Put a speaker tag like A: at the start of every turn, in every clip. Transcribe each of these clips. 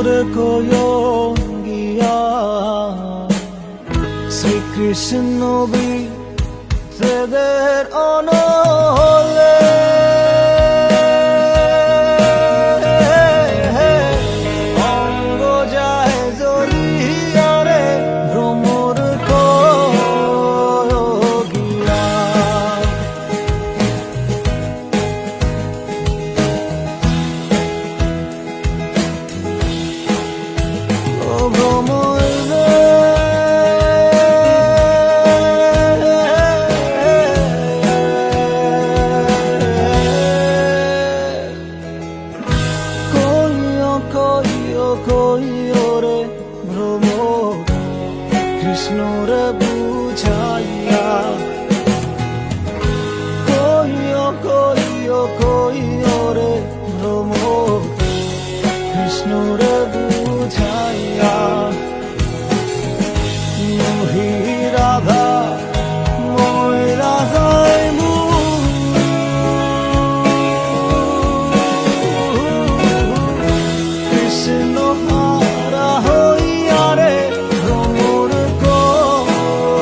A: বিষ্ণুর কয়ঙ্গিয়া শ্রীকৃষ্ণ বিচ্ছেদের অনলে অঙ্গ যায় জ্বলিয়া রে ভ্রমর কয়ঙ্গিয়া। ও ভ্রমর কইও রে ভ্রমর কৃষ্ণরে বুঝাইয়া। কইও রে ভ্রমর কৃষ্ণরে বুঝাইয়া। মহি রাধা মই রাধাই কৃষ্ণ হারা হইয়া রে ভ্রমর কহিয়া।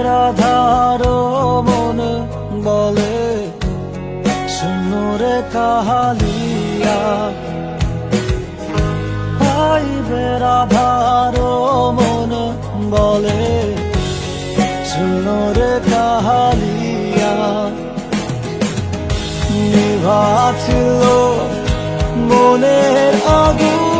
A: রাধার মন বলে শুনরে কাহালিয়া। পাইবে রাধার মন বলে শুনরে কাহালিয়া। নিভাছিল মনের আগুন